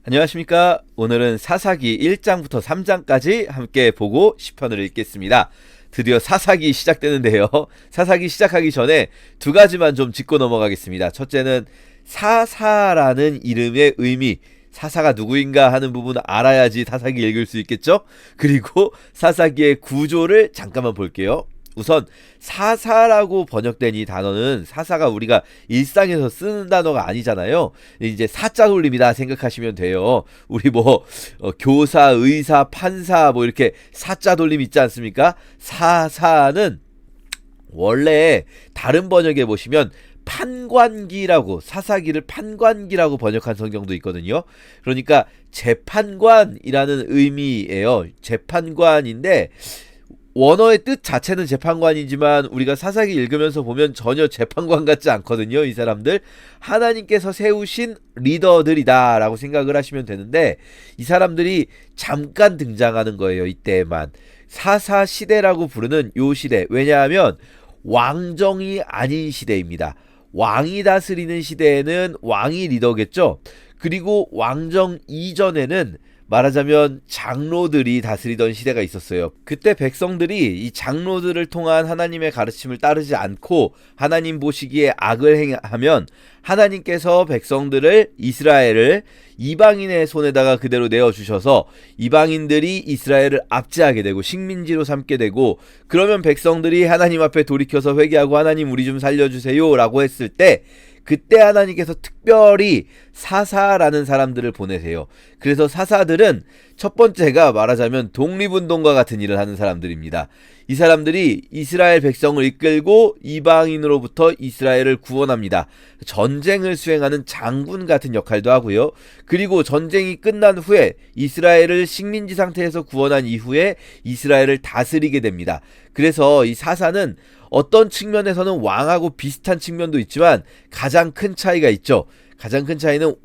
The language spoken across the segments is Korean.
안녕하십니까. 오늘은 사사기 1장부터 3장까지 함께 보고 시편을 읽겠습니다. 드디어 사사기 시작되는데요. 사사기 시작하기 전에 두 가지만 좀 짚고 넘어가겠습니다. 첫째는 사사라는 이름의 의미, 사사가 누구인가 하는 부분을 알아야지 사사기 읽을 수 있겠죠? 그리고 사사기의 구조를 잠깐만 볼게요. 우선 사사라고 번역된 이 단어는 사사가 우리가 일상에서 쓰는 단어가 아니잖아요. 이제 사자 돌림이다 생각하시면 돼요. 우리 교사, 의사, 판사 이렇게 사자 돌림 있지 않습니까? 사사는 원래 다른 번역에 보시면 판관기라고, 사사기를 판관기라고 번역한 성경도 있거든요. 그러니까 재판관이라는 의미예요. 재판관인데 원어의 뜻 자체는 재판관이지만 우리가 사사기 읽으면서 보면 전혀 재판관 같지 않거든요. 이 사람들 하나님께서 세우신 리더들이다 라고 생각을 하시면 되는데, 이 사람들이 잠깐 등장하는 거예요. 이때만 사사 시대라고 부르는 요 시대. 왜냐하면 왕정이 아닌 시대입니다. 왕이 다스리는 시대에는 왕이 리더겠죠. 그리고 왕정 이전에는 말하자면 장로들이 다스리던 시대가 있었어요. 그때 백성들이 이 장로들을 통한 하나님의 가르침을 따르지 않고 하나님 보시기에 악을 행하면 하나님께서 백성들을, 이스라엘을 이방인의 손에다가 그대로 내어주셔서 이방인들이 이스라엘을 압제하게 되고 식민지로 삼게 되고, 그러면 백성들이 하나님 앞에 돌이켜서 회개하고 하나님 우리 좀 살려주세요 라고 했을 때, 그때 하나님께서 특별히 사사라는 사람들을 보내세요. 그래서 사사들은 첫 번째가 말하자면 독립운동가 같은 일을 하는 사람들입니다. 이 사람들이 이스라엘 백성을 이끌고 이방인으로부터 이스라엘을 구원합니다. 전쟁을 수행하는 장군 같은 역할도 하고요. 그리고 전쟁이 끝난 후에 이스라엘을 식민지 상태에서 구원한 이후에 이스라엘을 다스리게 됩니다. 그래서 이 사사는 어떤 측면에서는 왕하고 비슷한 측면도 있지만 가장 큰 차이가 있죠. 가장 큰 차이는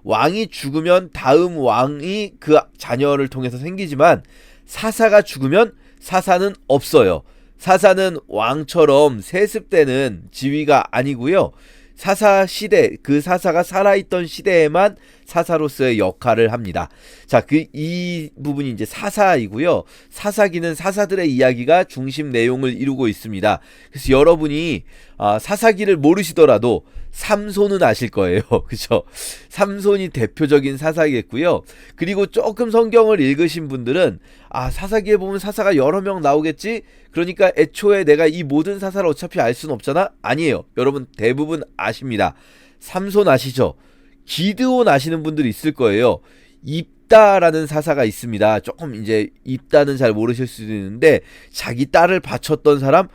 왕이 죽으면 다음 왕이 그 자녀를 통해서 생기지만, 사사가 죽으면 사사는 없어요. 사사는 왕처럼 세습되는 지위가 아니고요. 사사 시대, 그 사사가 살아있던 시대에만 사사로서의 역할을 합니다. 자, 이 부분이 이제 사사이고요. 사사기는 사사들의 이야기가 중심 내용을 이루고 있습니다. 그래서 여러분이 사사기를 모르시더라도 삼손은 아실 거예요. 그죠? 삼손이 대표적인 사사겠고요. 그리고 조금 성경을 읽으신 분들은 사사기에 보면 사사가 여러 명 나오겠지? 그러니까 애초에 내가 이 모든 사사를 어차피 알 수는 없잖아? 아니에요. 여러분 대부분 아십니다. 삼손 아시죠? 기드온 아시는 분들이 있을 거예요. 입다라는 사사가 있습니다. 조금 이제 입다는 잘 모르실 수도 있는데, 자기 딸을 바쳤던 사람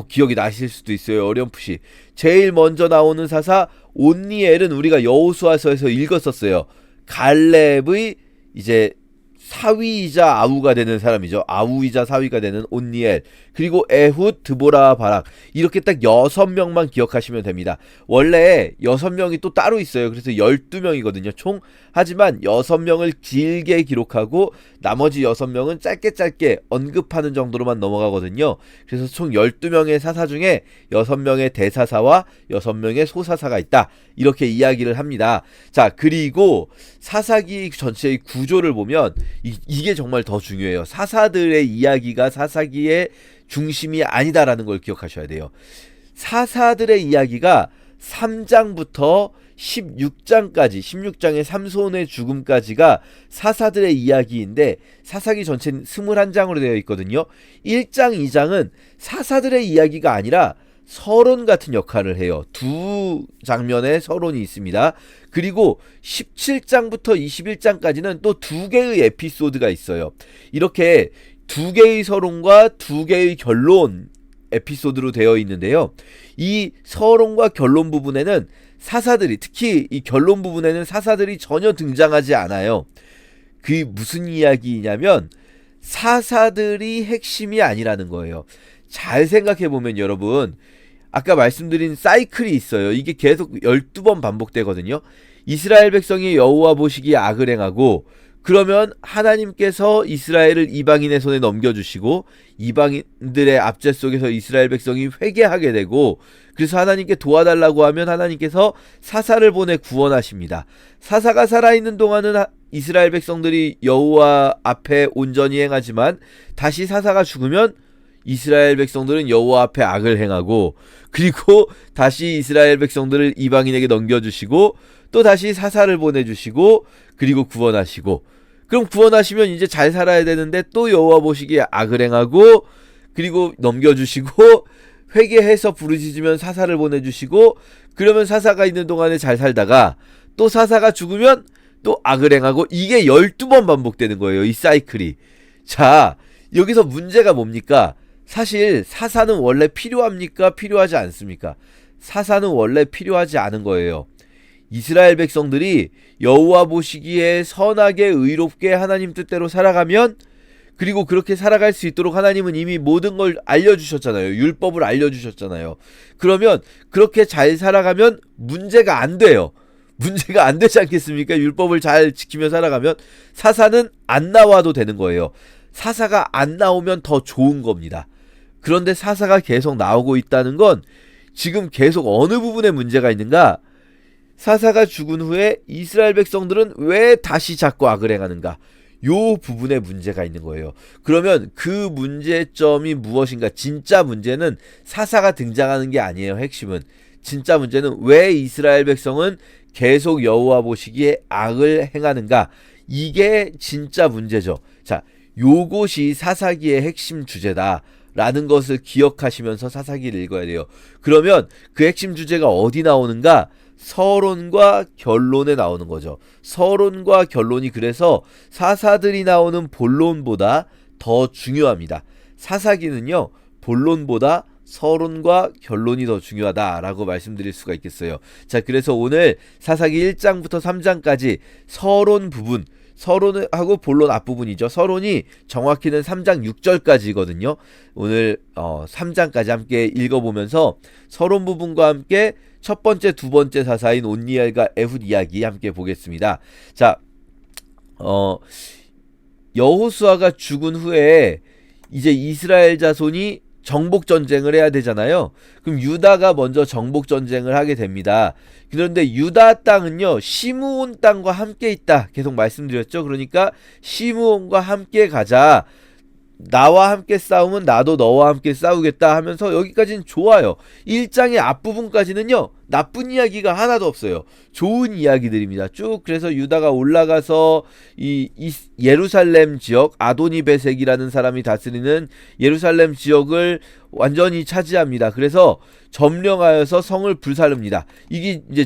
기억이 나실 수도 있어요. 어렴풋이. 제일 먼저 나오는 사사 온니엘은 우리가 여호수아서에서 읽었었어요. 갈렙의 이제 사위이자 아우가 되는 사람이죠. 아우이자 사위가 되는 온니엘. 그리고 에훗, 드보라, 바락. 이렇게 딱 6명만 기억하시면 됩니다. 원래 6명이 또 따로 있어요. 그래서 12명이거든요. 총. 하지만 6명을 길게 기록하고 나머지 6명은 짧게 언급하는 정도로만 넘어가거든요. 그래서 총 12명의 사사 중에 6명의 대사사와 6명의 소사사가 있다. 이렇게 이야기를 합니다. 자, 그리고 사사기 전체의 구조를 보면 이게 정말 더 중요해요. 사사들의 이야기가 사사기의 중심이 아니다라는 걸 기억하셔야 돼요. 사사들의 이야기가 3장부터 16장까지, 16장의 삼손의 죽음까지가 사사들의 이야기인데, 사사기 전체는 21장으로 되어 있거든요. 1장, 2장은 사사들의 이야기가 아니라 서론 같은 역할을 해요. 두 장면의 서론이 있습니다. 그리고 17장부터 21장까지는 또 두 개의 에피소드가 있어요. 이렇게 두 개의 서론과 두 개의 결론 에피소드로 되어 있는데요. 이 서론과 결론 부분에는 사사들이, 특히 이 결론 부분에는 사사들이 전혀 등장하지 않아요. 그게 무슨 이야기냐면 사사들이 핵심이 아니라는 거예요. 잘 생각해보면 여러분, 아까 말씀드린 사이클이 있어요. 이게 계속 12번 반복되거든요. 이스라엘 백성이 여호와 보시기에 악을 행하고, 그러면 하나님께서 이스라엘을 이방인의 손에 넘겨주시고 이방인들의 압제 속에서 이스라엘 백성이 회개하게 되고, 그래서 하나님께 도와달라고 하면 하나님께서 사사를 보내 구원하십니다. 사사가 살아있는 동안은 이스라엘 백성들이 여호와 앞에 온전히 행하지만 다시 사사가 죽으면 이스라엘 백성들은 여호와 앞에 악을 행하고, 그리고 다시 이스라엘 백성들을 이방인에게 넘겨주시고 또 다시 사사를 보내주시고 그리고 구원하시고, 그럼 구원하시면 이제 잘 살아야 되는데 또 여호와 보시기에 악을 행하고 그리고 넘겨주시고 회개해서 부르짖으면 사사를 보내주시고, 그러면 사사가 있는 동안에 잘 살다가 또 사사가 죽으면 또 악을 행하고, 이게 12번 반복되는 거예요, 이 사이클이. 자, 여기서 문제가 뭡니까? 사실 사사는 원래 필요합니까? 필요하지 않습니까? 사사는 원래 필요하지 않은 거예요. 이스라엘 백성들이 여호와 보시기에 선하게 의롭게 하나님 뜻대로 살아가면, 그리고 그렇게 살아갈 수 있도록 하나님은 이미 모든 걸 알려주셨잖아요. 율법을 알려주셨잖아요. 그러면 그렇게 잘 살아가면 문제가 안 돼요. 문제가 안 되지 않겠습니까? 율법을 잘 지키며 살아가면 사사는 안 나와도 되는 거예요. 사사가 안 나오면 더 좋은 겁니다. 그런데 사사가 계속 나오고 있다는 건 지금 계속 어느 부분에 문제가 있는가? 사사가 죽은 후에 이스라엘 백성들은 왜 다시 자꾸 악을 행하는가? 요 부분에 문제가 있는 거예요. 그러면 그 문제점이 무엇인가? 진짜 문제는 사사가 등장하는 게 아니에요. 핵심은. 진짜 문제는 왜 이스라엘 백성은 계속 여호와 보시기에 악을 행하는가? 이게 진짜 문제죠. 자, 요것이 사사기의 핵심 주제다 라는 것을 기억하시면서 사사기를 읽어야 돼요. 그러면 그 핵심 주제가 어디 나오는가? 서론과 결론에 나오는 거죠. 서론과 결론이 그래서 사사들이 나오는 본론보다 더 중요합니다. 사사기는요, 본론보다 서론과 결론이 더 중요하다라고 말씀드릴 수가 있겠어요. 자, 그래서 오늘 사사기 1장부터 3장까지 서론 부분, 서론하고 본론 앞부분이죠. 서론이 정확히는 3장 6절까지거든요. 오늘 3장까지 함께 읽어보면서 서론 부분과 함께 첫 번째, 두 번째 사사인 온니엘과 에훗 이야기 함께 보겠습니다. 자, 여호수아가 죽은 후에 이제 이스라엘 자손이 정복 전쟁을 해야 되잖아요. 그럼 유다가 먼저 정복 전쟁을 하게 됩니다. 그런데 유다 땅은요, 시므온 땅과 함께 있다. 계속 말씀드렸죠. 그러니까 시므온과 함께 가자. 나와 함께 싸우면 나도 너와 함께 싸우겠다 하면서 여기까지는 좋아요. 1장의 앞부분까지는요, 나쁜 이야기가 하나도 없어요. 좋은 이야기들입니다. 쭉. 그래서 유다가 올라가서 이 예루살렘 지역, 아도니베색이라는 사람이 다스리는 예루살렘 지역을 완전히 차지합니다. 그래서 점령하여서 성을 불사릅니다. 이게 이제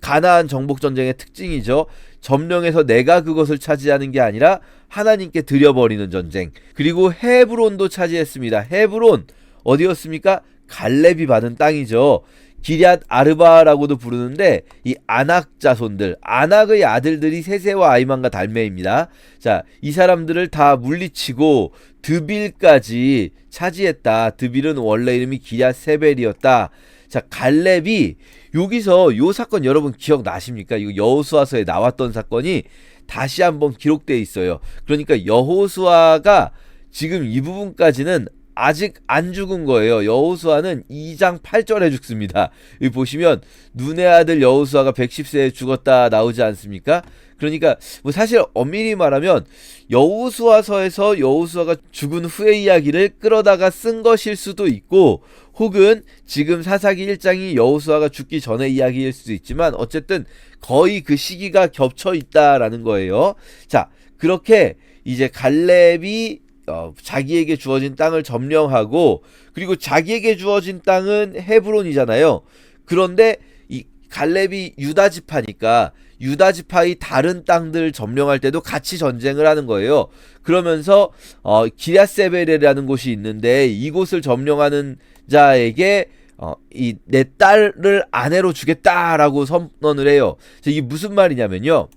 가나안 정복 전쟁의 특징이죠. 점령해서 내가 그것을 차지하는 게 아니라 하나님께 드려버리는 전쟁. 그리고 헤브론도 차지했습니다. 헤브론 어디였습니까? 갈렙이 받은 땅이죠. 기럇 아르바라고도 부르는데 이 아낙 자손들, 아낙의 아들들이 세세와 아이만과 달메입니다. 자, 이 사람들을 다 물리치고 드빌까지 차지했다. 드빌은 원래 이름이 기럇 세벨이었다. 자, 갈렙이 여기서 요 사건 여러분 기억나십니까? 이거 여호수아서에 나왔던 사건이 다시 한번 기록되어 있어요. 그러니까 여호수아가 지금 이 부분까지는 아직 안 죽은 거예요. 여호수아는 2장 8절에 죽습니다. 여기 보시면 눈의 아들 여호수아가 110세에 죽었다 나오지 않습니까? 그러니까 뭐 사실 엄밀히 말하면 여호수아서에서 여호수아가 죽은 후의 이야기를 끌어다가 쓴 것일 수도 있고, 혹은 지금 사사기 1장이 여호수아가 죽기 전의 이야기일 수도 있지만 어쨌든 거의 그 시기가 겹쳐 있다라는 거예요. 자, 그렇게 이제 갈렙이 자기에게 주어진 땅을 점령하고, 그리고 자기에게 주어진 땅은 헤브론이잖아요. 그런데 이 갈렙이 유다 지파니까 유다 지파의 다른 땅들 점령할 때도 같이 전쟁을 하는 거예요. 그러면서 기럇세벨이라는 곳이 있는데 이곳을 점령하는 자에게 이 내 딸을 아내로 주겠다라고 선언을 해요. 이게 무슨 말이냐면요,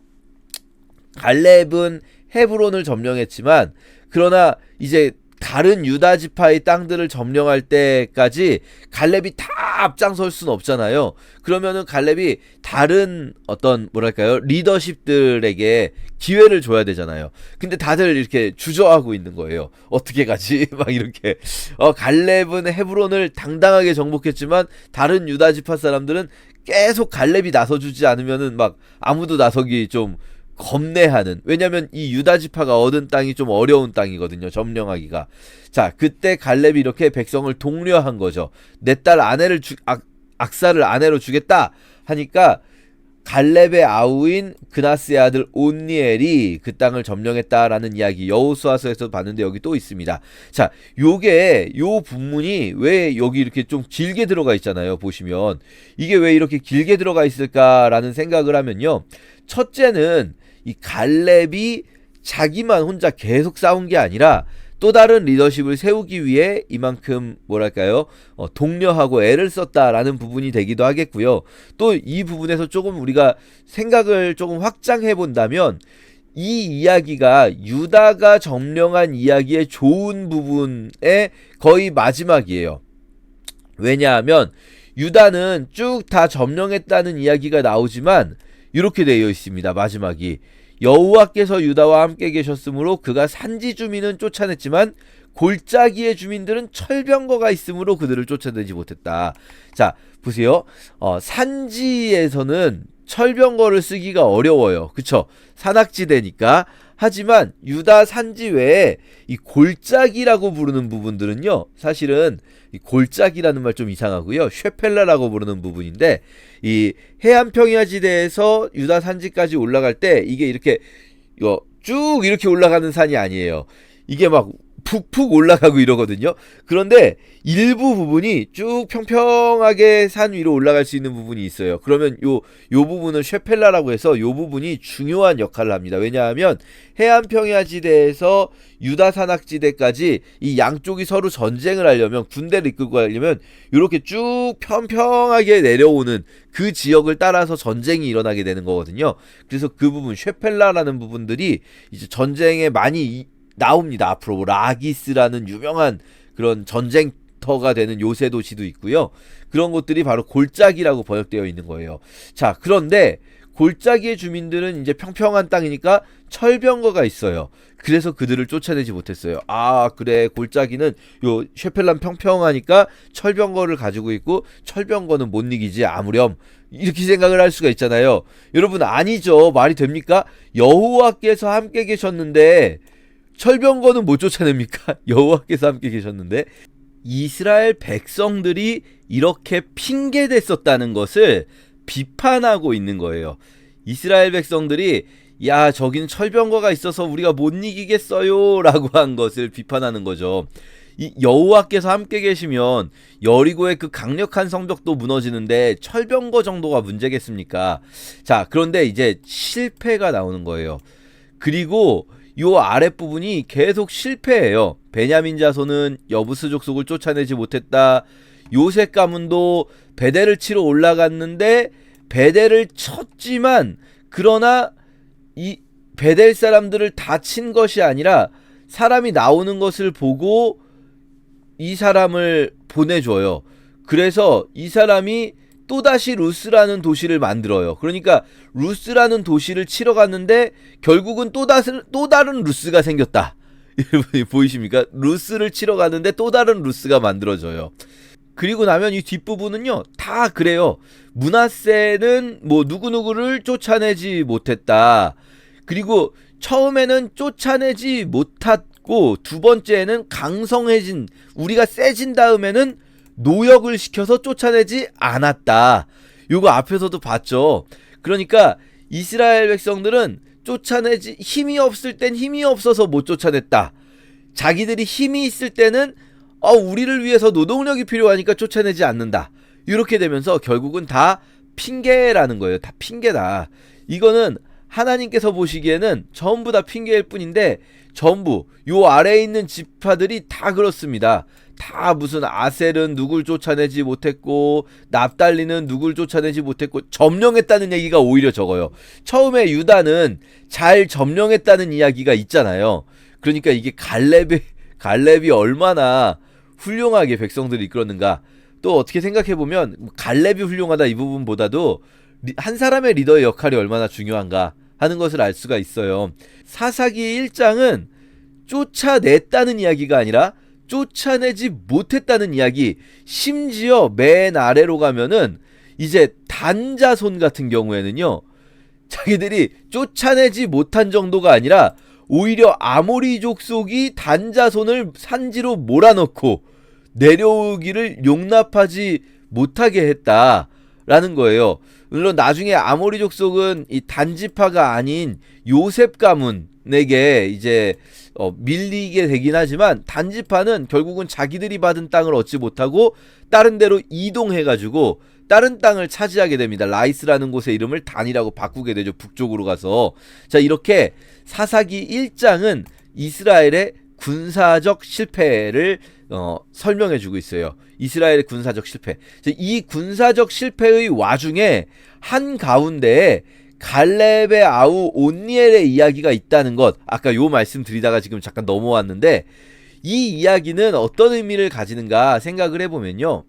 갈렙은 헤브론을 점령했지만 그러나 이제 다른 유다 지파의 땅들을 점령할 때까지 갈렙이 다 앞장설 수는 없잖아요. 그러면은 갈렙이 다른 어떤 뭐랄까요 리더십들에게 기회를 줘야 되잖아요. 근데 다들 이렇게 주저하고 있는 거예요. 어떻게 가지? 막 이렇게 갈렙은 헤브론을 당당하게 정복했지만 다른 유다 지파 사람들은 계속 갈렙이 나서주지 않으면은 막 아무도 나서기 좀 겁내하는. 왜냐면 이 유다 지파가 얻은 땅이 좀 어려운 땅이거든요. 점령하기가. 자, 그때 갈렙이 이렇게 백성을 독려한 거죠. 내 딸 아내를 악사를 아내로 주겠다 하니까 갈렙의 아우인 그나스의 아들 온니엘이 그 땅을 점령했다라는 이야기 여호수아서에서 봤는데 여기 또 있습니다. 자, 요 부문이 왜 여기 이렇게 좀 길게 들어가 있잖아요. 보시면 이게 왜 이렇게 길게 들어가 있을까라는 생각을 하면요. 첫째는 이 갈렙이 자기만 혼자 계속 싸운 게 아니라 또 다른 리더십을 세우기 위해 이만큼 뭐랄까요 독려하고 애를 썼다라는 부분이 되기도 하겠고요. 또 이 부분에서 조금 우리가 생각을 조금 확장해 본다면 이 이야기가 유다가 점령한 이야기의 좋은 부분의 거의 마지막이에요. 왜냐하면 유다는 쭉 다 점령했다는 이야기가 나오지만 이렇게 되어 있습니다. 마지막이 여호와께서 유다와 함께 계셨으므로 그가 산지 주민은 쫓아냈지만 골짜기의 주민들은 철병거가 있으므로 그들을 쫓아내지 못했다. 자, 보세요. 산지에서는 철병거를 쓰기가 어려워요. 그쵸? 산악지대니까. 하지만 유다 산지 외에 이 골짜기라고 부르는 부분들은요, 사실은 이 골짜기라는 말 좀 이상하고요, 쉐펠라라고 부르는 부분인데, 이 해안 평야지대에서 유다 산지까지 올라갈 때 이게 이렇게 쭉 이렇게 올라가는 산이 아니에요. 이게 막 푹푹 올라가고 이러거든요. 그런데 일부 부분이 쭉 평평하게 산 위로 올라갈 수 있는 부분이 있어요. 그러면 요 부분은 쉐펠라라고 해서 요 부분이 중요한 역할을 합니다. 왜냐하면 해안 평야지대에서 유다 산악지대까지 이 양쪽이 서로 전쟁을 하려면, 군대를 이끌고 가려면 이렇게 쭉 평평하게 내려오는 그 지역을 따라서 전쟁이 일어나게 되는 거거든요. 그래서 그 부분 쉐펠라라는 부분들이 이제 전쟁에 많이 나옵니다. 앞으로 라기스라는 유명한 그런 전쟁터가 되는 요새 도시도 있고요. 그런 곳들이 바로 골짜기라고 번역되어 있는 거예요. 자, 그런데 골짜기의 주민들은 이제 평평한 땅이니까 철병거가 있어요. 그래서 그들을 쫓아내지 못했어요. 아, 그래, 골짜기는 요 쉐펠란 평평하니까 철병거를 가지고 있고 철병거는 못 이기지 아무렴, 이렇게 생각을 할 수가 있잖아요. 여러분, 아니죠. 말이 됩니까? 여호와께서 함께 계셨는데 철병거는 못 쫓아냅니까? 여호와께서 함께 계셨는데. 이스라엘 백성들이 이렇게 핑계댔었다는 것을 비판하고 있는 거예요. 이스라엘 백성들이 야, 저기는 철병거가 있어서 우리가 못 이기겠어요 라고 한 것을 비판하는 거죠. 이 여호와께서 함께 계시면 여리고의 그 강력한 성벽도 무너지는데 철병거 정도가 문제겠습니까? 자, 그런데 이제 실패가 나오는 거예요. 그리고 요 아랫부분이 계속 실패해요. 베냐민 자손은 여부스 족속을 쫓아내지 못했다. 요셉 가문도 베델을 치러 올라갔는데 베델을 쳤지만, 그러나 이 베델 사람들을 다 친 것이 아니라 사람이 나오는 것을 보고 이 사람을 보내줘요. 그래서 이 사람이 또다시 루스라는 도시를 만들어요. 그러니까 루스라는 도시를 치러 갔는데 결국은 또 다른 루스가 생겼다. 여러분 보이십니까? 루스를 치러 갔는데 또 다른 루스가 만들어져요. 그리고 나면 이 뒷부분은요 다 그래요. 므낫세는 뭐 누구누구를 쫓아내지 못했다. 그리고 처음에는 쫓아내지 못했고, 두 번째는 강성해진, 우리가 세진 다음에는 노역을 시켜서 쫓아내지 않았다. 요거 앞에서도 봤죠. 그러니까 이스라엘 백성들은 쫓아내지, 힘이 없을 땐 힘이 없어서 못 쫓아냈다. 자기들이 힘이 있을 때는 우리를 위해서 노동력이 필요하니까 쫓아내지 않는다. 이렇게 되면서 결국은 다 핑계라는 거예요. 다 핑계다. 이거는 하나님께서 보시기에는 전부 다 핑계일 뿐인데, 전부 요 아래에 있는 지파들이 다 그렇습니다. 다 무슨 아셀은 누굴 쫓아내지 못했고, 납달리는 누굴 쫓아내지 못했고, 점령했다는 얘기가 오히려 적어요. 처음에 유다는 잘 점령했다는 이야기가 있잖아요. 그러니까 이게 갈렙의 갈렙이 얼마나 훌륭하게 백성들을 이끌었는가. 또 어떻게 생각해보면 갈렙이 훌륭하다 이 부분보다도 한 사람의 리더의 역할이 얼마나 중요한가 하는 것을 알 수가 있어요. 사사기 1장은 쫓아냈다는 이야기가 아니라 쫓아내지 못했다는 이야기. 심지어 맨 아래로 가면은 이제 단자손 같은 경우에는요, 자기들이 쫓아내지 못한 정도가 아니라 오히려 아모리 족속이 단자손을 산지로 몰아넣고 내려오기를 용납하지 못하게 했다라는 거예요. 물론 나중에 아모리 족속은 이 단지파가 아닌 요셉 가문에게 이제 밀리게 되긴 하지만, 단지파는 결국은 자기들이 받은 땅을 얻지 못하고 다른 데로 이동해가지고 다른 땅을 차지하게 됩니다. 라이스라는 곳의 이름을 단이라고 바꾸게 되죠. 북쪽으로 가서. 자, 이렇게 사사기 1장은 이스라엘의 군사적 실패를 설명해주고 있어요. 이스라엘의 군사적 실패. 이 군사적 실패의 와중에 한가운데에 갈렙의 아우 온니엘의 이야기가 있다는 것, 아까 요 말씀 드리다가 지금 잠깐 넘어왔는데, 이 이야기는 어떤 의미를 가지는가 생각을 해보면요,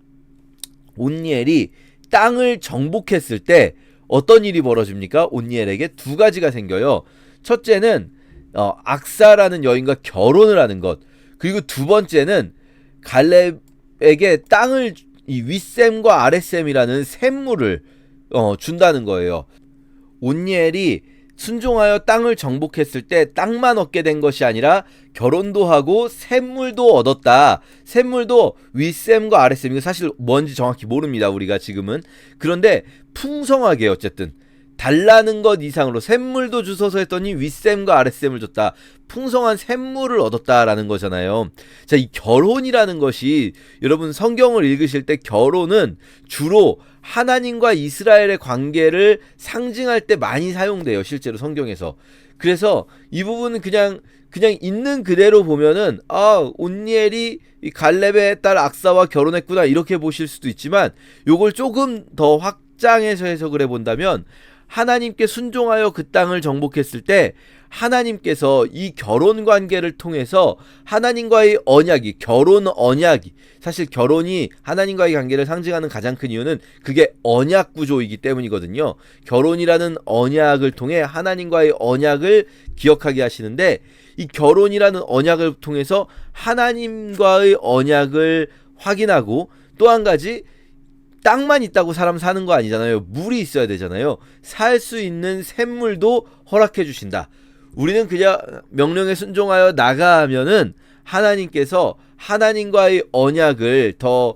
온니엘이 땅을 정복했을 때 어떤 일이 벌어집니까? 온니엘에게 두 가지가 생겨요. 첫째는 악사라는 여인과 결혼을 하는 것, 그리고 두 번째는 갈렙에게 땅을, 이 윗셈과 아랫셈이라는 샘물을 준다는 거예요. 온니엘이 순종하여 땅을 정복했을 때 땅만 얻게 된 것이 아니라 결혼도 하고 샘물도 얻었다. 샘물도 윗샘과 아랫샘, 이거 사실 뭔지 정확히 모릅니다, 우리가 지금은. 그런데 풍성하게 어쨌든 달라는 것 이상으로 샘물도 주소서 했더니 윗샘과 아랫샘을 줬다. 풍성한 샘물을 얻었다라는 거잖아요. 자, 이 결혼이라는 것이, 여러분 성경을 읽으실 때 결혼은 주로 하나님과 이스라엘의 관계를 상징할 때 많이 사용돼요, 실제로 성경에서. 그래서 이 부분은 그냥 있는 그대로 보면은 온니엘이 이 갈렙의 딸 악사와 결혼했구나, 이렇게 보실 수도 있지만, 요걸 조금 더 확장해서 해석을 해본다면, 하나님께 순종하여 그 땅을 정복했을 때 하나님께서 이 결혼 관계를 통해서 하나님과의 언약이, 결혼 언약이, 사실 결혼이 하나님과의 관계를 상징하는 가장 큰 이유는 그게 언약 구조이기 때문이거든요. 결혼이라는 언약을 통해 하나님과의 언약을 기억하게 하시는데, 이 결혼이라는 언약을 통해서 하나님과의 언약을 확인하고, 또 한 가지, 땅만 있다고 사람 사는 거 아니잖아요. 물이 있어야 되잖아요. 살 수 있는 샘물도 허락해 주신다. 우리는 그냥 명령에 순종하여 나가면은 하나님께서 하나님과의 언약을 더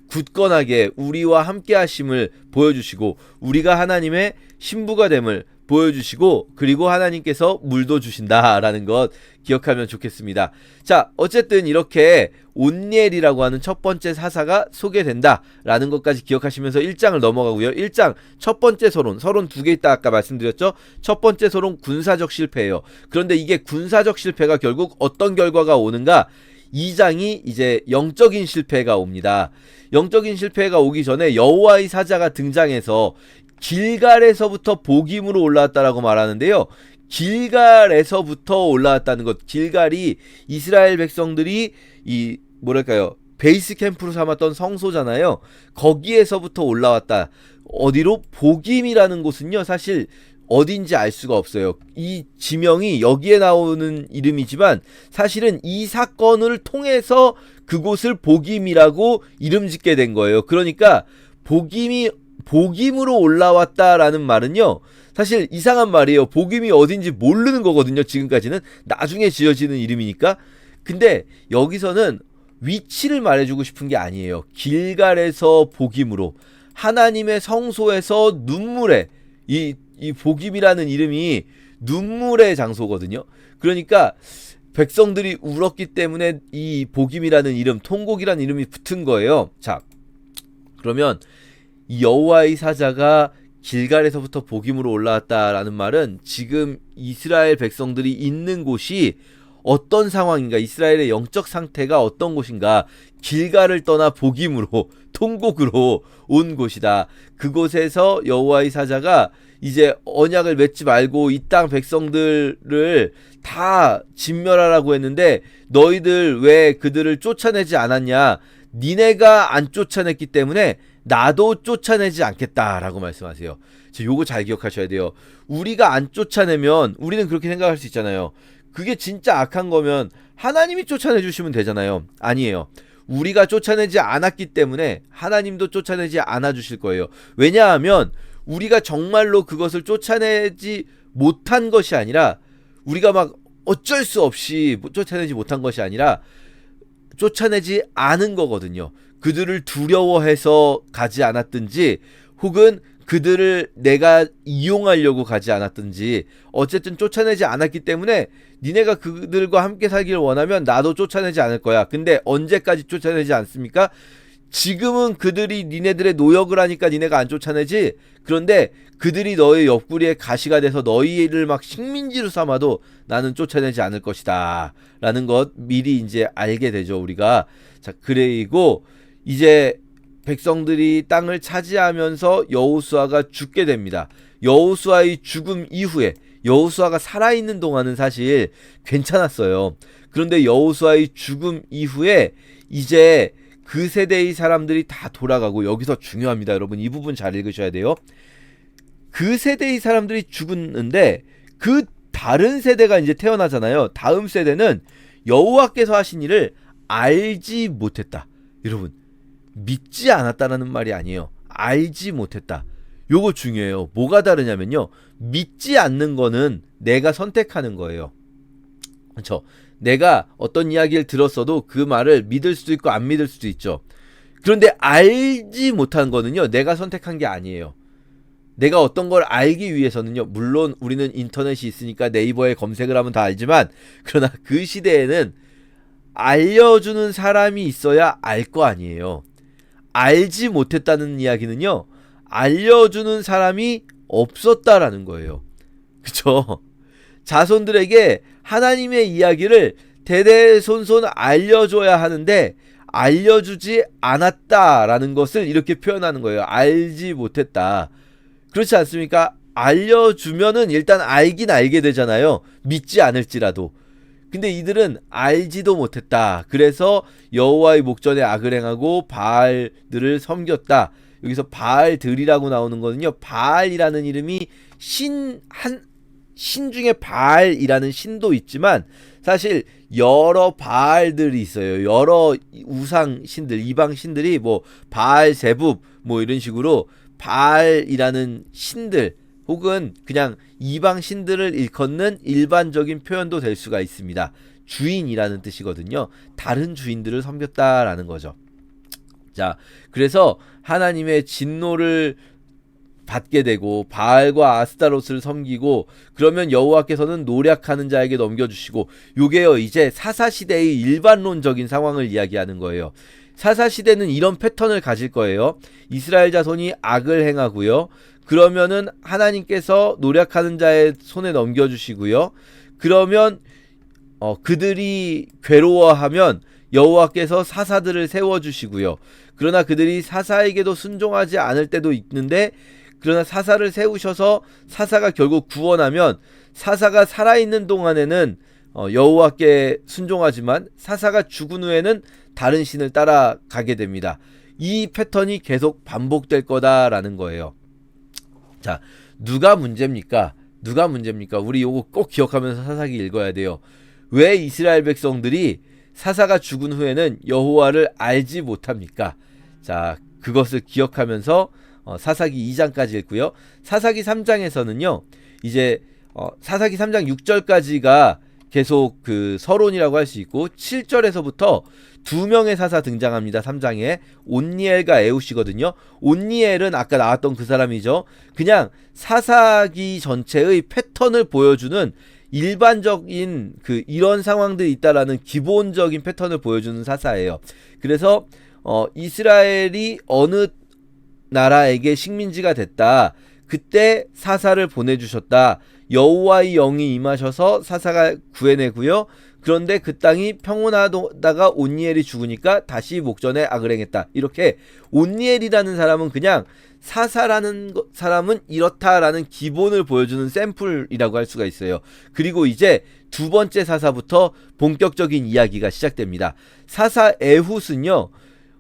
굳건하게 우리와 함께 하심을 보여주시고, 우리가 하나님의 신부가 됨을 보여주시고, 그리고 하나님께서 물도 주신다라는 것 기억하면 좋겠습니다. 자, 어쨌든 이렇게 온니엘이라고 하는 첫 번째 사사가 소개된다라는 것까지 기억하시면서 1장을 넘어가고요. 1장 첫 번째 서론 두 개 있다 아까 말씀드렸죠. 첫 번째 서론 군사적 실패예요. 그런데 이게 군사적 실패가 결국 어떤 결과가 오는가? 2장이 이제 영적인 실패가 옵니다. 영적인 실패가 오기 전에 여호와의 사자가 등장해서 길갈에서부터 복임으로 올라왔다라고 말하는데요. 길갈에서부터 올라왔다는 것, 길갈이 이스라엘 백성들이 이 뭐랄까요, 베이스 캠프로 삼았던 성소잖아요. 거기에서부터 올라왔다. 어디로? 복임이라는 곳은요, 사실 어딘지 알 수가 없어요. 이 지명이 여기에 나오는 이름이지만 사실은 이 사건을 통해서 그곳을 복임이라고 이름 짓게 된 거예요. 그러니까 복임으로 올라왔다라는 말은요, 사실 이상한 말이에요. 복임이 어딘지 모르는 거거든요. 지금까지는 나중에 지어지는 이름이니까. 근데 여기서는 위치를 말해주고 싶은 게 아니에요. 길갈에서 복임으로, 하나님의 성소에서 눈물의, 이 복임이라는 이름이 눈물의 장소거든요. 그러니까 백성들이 울었기 때문에 이 복임이라는 이름, 통곡이라는 이름이 붙은 거예요. 자, 그러면 이 여호와의 사자가 길갈에서부터 복임으로 올라왔다라는 말은 지금 이스라엘 백성들이 있는 곳이 어떤 상황인가, 이스라엘의 영적 상태가 어떤 곳인가, 길갈을 떠나 복임으로, 통곡으로 온 곳이다. 그곳에서 여호와의 사자가 이제 언약을 맺지 말고 이 땅 백성들을 다 진멸하라고 했는데 너희들 왜 그들을 쫓아내지 않았냐? 니네가 안 쫓아냈기 때문에 나도 쫓아내지 않겠다라고 말씀하세요. 요거 잘 기억하셔야 돼요. 우리가 안 쫓아내면 우리는 그렇게 생각할 수 있잖아요. 그게 진짜 악한 거면 하나님이 쫓아내 주시면 되잖아요. 아니에요. 우리가 쫓아내지 않았기 때문에 하나님도 쫓아내지 않아 주실 거예요. 왜냐하면 우리가 정말로 그것을 쫓아내지 못한 것이 아니라 우리가 막 어쩔 수 없이 쫓아내지 못한 것이 아니라 쫓아내지 않은 거거든요. 그들을 두려워해서 가지 않았든지 혹은 그들을 내가 이용하려고 가지 않았든지 어쨌든 쫓아내지 않았기 때문에 니네가 그들과 함께 살기를 원하면 나도 쫓아내지 않을 거야. 근데 언제까지 쫓아내지 않습니까? 지금은 그들이 니네들의 노역을 하니까 니네가 안 쫓아내지. 그런데 그들이 너의 옆구리에 가시가 돼서 너희를 막 식민지로 삼아도 나는 쫓아내지 않을 것이다 라는 것 미리 이제 알게 되죠, 우리가. 자, 그리고 이제 백성들이 땅을 차지하면서 여호수아가 죽게 됩니다. 여호수아의 죽음 이후에, 여호수아가 살아있는 동안은 사실 괜찮았어요. 그런데 여호수아의 죽음 이후에 이제 그 세대의 사람들이 다 돌아가고, 여기서 중요합니다, 여러분. 이 부분 잘 읽으셔야 돼요. 그 세대의 사람들이 죽었는데 그 다른 세대가 이제 태어나잖아요. 다음 세대는 여호와께서 하신 일을 알지 못했다. 여러분, 믿지 않았다라는 말이 아니에요. 알지 못했다. 요거 중요해요. 뭐가 다르냐면요, 믿지 않는 거는 내가 선택하는 거예요. 그렇죠? 내가 어떤 이야기를 들었어도 그 말을 믿을 수도 있고 안 믿을 수도 있죠. 그런데 알지 못한 거는요, 내가 선택한 게 아니에요. 내가 어떤 걸 알기 위해서는요, 물론 우리는 인터넷이 있으니까 네이버에 검색을 하면 다 알지만, 그러나 그 시대에는 알려주는 사람이 있어야 알 거 아니에요. 알지 못했다는 이야기는요, 알려주는 사람이 없었다라는 거예요. 그쵸? 자손들에게 하나님의 이야기를 대대손손 알려줘야 하는데 알려주지 않았다라는 것을 이렇게 표현하는 거예요. 알지 못했다. 그렇지 않습니까? 알려주면은 일단 알긴 알게 되잖아요. 믿지 않을지라도. 근데 이들은 알지도 못했다. 그래서 여호와의 목전에 악을 행하고 바알들을 섬겼다. 여기서 바알들이라고 나오는 거는요, 바알이라는 이름이 신 중에 바알이라는 신도 있지만 사실 여러 바알들이 있어요. 여러 우상 신들, 이방 신들이 뭐 바알 제붑 뭐 이런 식으로 바알이라는 신들 혹은 그냥 이방 신들을 일컫는 일반적인 표현도 될 수가 있습니다. 주인이라는 뜻이거든요. 다른 주인들을 섬겼다라는 거죠. 자, 그래서 하나님의 진노를 받게 되고 바알과 아스타롯을 섬기고, 그러면 여호와께서는 노략하는 자에게 넘겨주시고, 요게요 이제 사사시대의 일반론적인 상황을 이야기하는 거예요. 사사시대는 이런 패턴을 가질 거예요. 이스라엘 자손이 악을 행하고요, 그러면은 하나님께서 노략하는 자의 손에 넘겨주시고요, 그러면 그들이 괴로워하면 여호와께서 사사들을 세워주시고요, 그러나 그들이 사사에게도 순종하지 않을 때도 있는데, 그러나 사사를 세우셔서 사사가 결국 구원하면 사사가 살아있는 동안에는 여호와께 순종하지만 사사가 죽은 후에는 다른 신을 따라가게 됩니다. 이 패턴이 계속 반복될 거다라는 거예요. 자, 누가 문제입니까? 누가 문제입니까? 우리 요거 꼭 기억하면서 사사기 읽어야 돼요. 왜 이스라엘 백성들이 사사가 죽은 후에는 여호와를 알지 못합니까? 자, 그것을 기억하면서 사사기 2장까지 읽고요. 사사기 3장에서는요, 이제 사사기 3장 6절까지가 계속 그 서론이라고 할 수 있고, 7절에서부터 두 명의 사사 등장합니다. 3장에 온니엘과 에웃이거든요. 온니엘은 아까 나왔던 그 사람이죠. 그냥 사사기 전체의 패턴을 보여주는 일반적인 그 이런 상황들이 있다라는 기본적인 패턴을 보여주는 사사예요. 그래서 이스라엘이 어느 나라에게 식민지가 됐다, 그때 사사를 보내주셨다, 여호와의 영이 임하셔서 사사가 구해내고요, 그런데 그 땅이 평온하다가 온니엘이 죽으니까 다시 목전에 악을 행했다. 이렇게 온니엘이라는 사람은 그냥 사사라는 사람은 이렇다라는 기본을 보여주는 샘플이라고 할 수가 있어요. 그리고 이제 두 번째 사사부터 본격적인 이야기가 시작됩니다. 사사 에훗은요,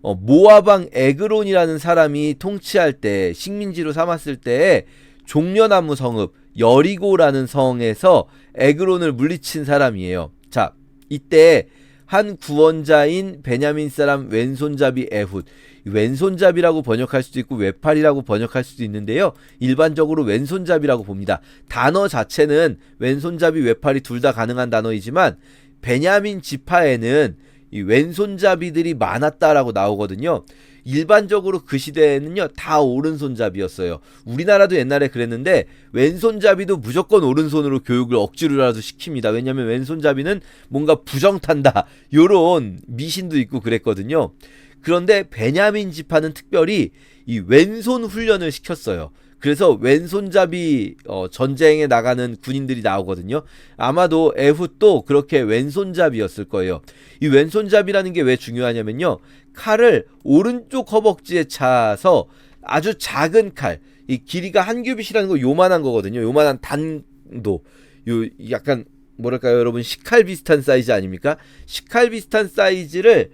모압 왕 에그론이라는 사람이 통치할 때, 식민지로 삼았을 때에 종려나무 성읍 여리고라는 성에서 에그론을 물리친 사람이에요. 자, 이때 한 구원자인 베냐민 사람 왼손잡이 에훗, 왼손잡이라고 번역할 수도 있고 외팔이라고 번역할 수도 있는데요, 일반적으로 왼손잡이라고 봅니다. 단어 자체는 왼손잡이 외팔이 둘 다 가능한 단어이지만 베냐민 지파에는 이 왼손잡이들이 많았다라고 나오거든요. 일반적으로 그 시대에는요 다 오른손잡이였어요. 우리나라도 옛날에 그랬는데 왼손잡이도 무조건 오른손으로 교육을 억지로라도 시킵니다. 왜냐하면 왼손잡이는 뭔가 부정탄다 요런 미신도 있고 그랬거든요. 그런데 베냐민 지파는 특별히 이 왼손 훈련을 시켰어요. 그래서 왼손잡이 전쟁에 나가는 군인들이 나오거든요. 아마도 에훗도 그렇게 왼손잡이였을 거예요. 이 왼손잡이라는 게 왜 중요하냐면요, 칼을 오른쪽 허벅지에 차서 아주 작은 칼, 이 길이가 한 규빗이라는 거 요만한 거거든요. 요만한 단도, 요 약간 뭐랄까요 여러분, 식칼 비슷한 사이즈 아닙니까? 식칼 비슷한 사이즈를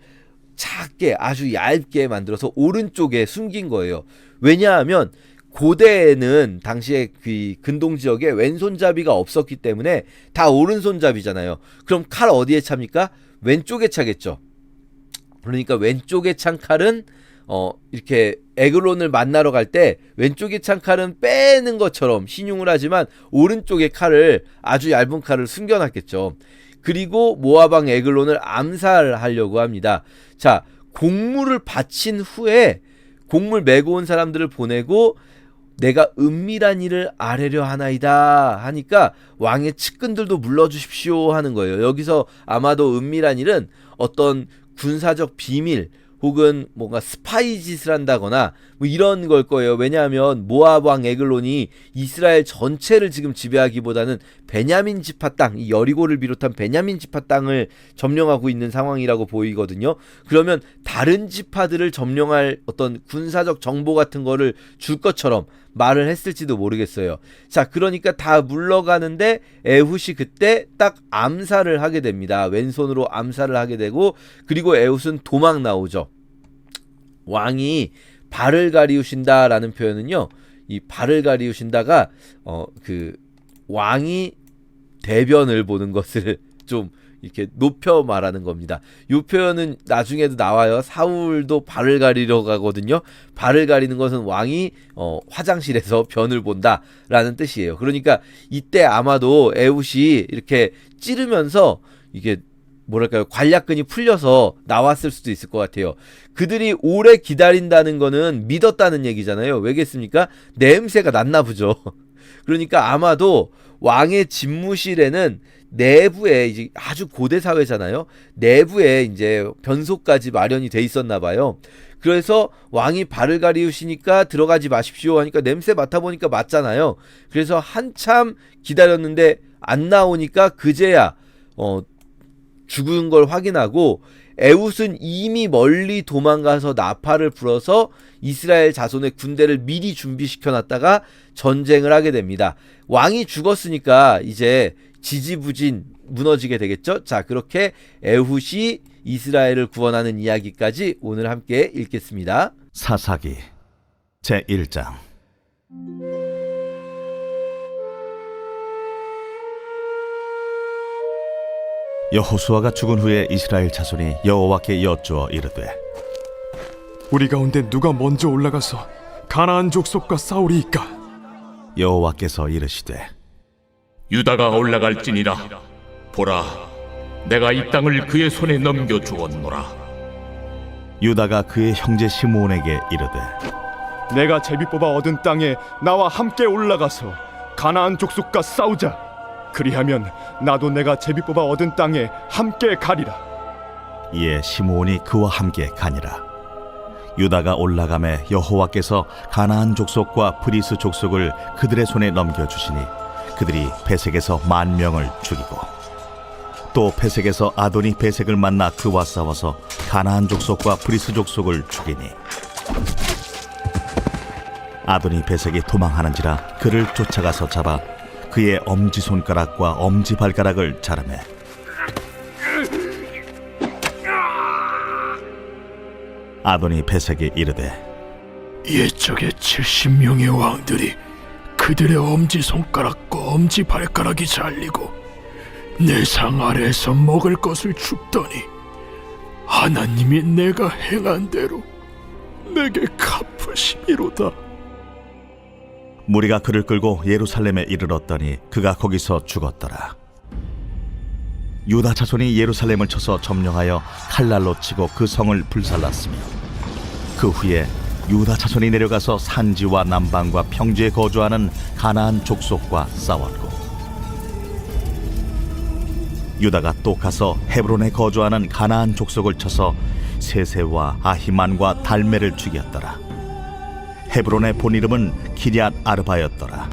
작게 아주 얇게 만들어서 오른쪽에 숨긴 거예요. 왜냐하면 고대에는 당시에 그 근동 지역에 왼손잡이가 없었기 때문에 다 오른손잡이잖아요. 그럼 칼 어디에 찹니까? 왼쪽에 차겠죠. 그러니까 왼쪽에 찬 칼은 이렇게 에글론을 만나러 갈 때 왼쪽에 찬 칼은 빼는 것처럼 신용을 하지만 오른쪽에 칼을, 아주 얇은 칼을 숨겨놨겠죠. 그리고 모압 왕 에글론을 암살하려고 합니다. 자, 곡물을 바친 후에 곡물 메고 온 사람들을 보내고 내가 은밀한 일을 아뢰려 하나이다 하니까 왕의 측근들도 물러주십시오 하는 거예요. 여기서 아마도 은밀한 일은 어떤 군사적 비밀 혹은 뭔가 스파이 짓을 한다거나 뭐 이런 걸 거예요. 왜냐하면 모압 왕 에글론이 이스라엘 전체를 지금 지배하기보다는 베냐민 지파 땅, 이 여리고를 비롯한 베냐민 지파 땅을 점령하고 있는 상황이라고 보이거든요. 그러면 다른 지파들을 점령할 어떤 군사적 정보 같은 거를 줄 것처럼 말을 했을지도 모르겠어요. 자, 그러니까 다 물러가는데 에훗이 그때 딱 암살을 하게 됩니다. 왼손으로 암살을 하게 되고, 그리고 에훗은 도망 나오죠. 왕이 발을 가리우신다라는 표현은요, 이 발을 가리우신다가 그 왕이 대변을 보는 것을 좀 이렇게 높여 말하는 겁니다. 이 표현은 나중에도 나와요. 사울도 발을 가리러 가거든요. 발을 가리는 것은 왕이 화장실에서 변을 본다라는 뜻이에요. 그러니까 이때 아마도 에훗이 이렇게 찌르면서 이게 뭐랄까요, 관략근이 풀려서 나왔을 수도 있을 것 같아요. 그들이 오래 기다린다는 거는 믿었다는 얘기잖아요. 왜겠습니까? 냄새가 났나 보죠. 그러니까 아마도 왕의 집무실에는 내부에, 이제 아주 고대 사회잖아요. 내부에 이제 변소까지 마련이 돼 있었나 봐요. 그래서 왕이 발을 가리우시니까 들어가지 마십시오 하니까 냄새 맡아보니까 맞잖아요. 그래서 한참 기다렸는데 안 나오니까 그제야 죽은 걸 확인하고, 에훗은 이미 멀리 도망가서 나팔을 불어서 이스라엘 자손의 군대를 미리 준비시켜 놨다가 전쟁을 하게 됩니다. 왕이 죽었으니까 이제 지지부진 무너지게 되겠죠. 자, 그렇게 에훗이 이스라엘을 구원하는 이야기까지 오늘 함께 읽겠습니다. 사사기 제1장. 여호수아가 죽은 후에 이스라엘 자손이 여호와께 여쭈어 이르되, 우리 가운데 누가 먼저 올라가서 가나안 족속과 싸우리이까? 여호와께서 이르시되, 유다가 올라갈지니라. 보라, 내가 이 땅을 그의 손에 넘겨 주었노라. 유다가 그의 형제 시므온에게 이르되, 내가 제비 뽑아 얻은 땅에 나와 함께 올라가서 가나안 족속과 싸우자. 그리하면 나도 내가 제비 뽑아 얻은 땅에 함께 가리라. 이에 시므온이 그와 함께 가니라. 유다가 올라가매 여호와께서 가나안 족속과 브리스 족속을 그들의 손에 넘겨주시니 그들이 베색에서 10,000명을 죽이고 또 베색에서 아도니 베색을 만나 그와 싸워서 가나안 족속과 브리스 족속을 죽이니 아도니 베색이 도망하는지라 그를 쫓아가서 잡아 그의 엄지손가락과 엄지발가락을 자르매 아도니 베색이 이르되 옛적에 70명의 왕들이 그들의 엄지손가락과 엄지발가락이 잘리고 내 상 아래에서 먹을 것을 줍더니 하나님이 내가 행한 대로 내게 갚으시미로다. 무리가 그를 끌고 예루살렘에 이르렀더니 그가 거기서 죽었더라. 유다 자손이 예루살렘을 쳐서 점령하여 칼날로 치고 그 성을 불살랐으며 그 후에 유다 자손이 내려가서 산지와 남방과 평지에 거주하는 가나안 족속과 싸웠고 유다가 또 가서 헤브론에 거주하는 가나안 족속을 쳐서 세세와 아히만과 달메를 죽였더라. 헤브론의 본 이름은 기럇 아르바였더라.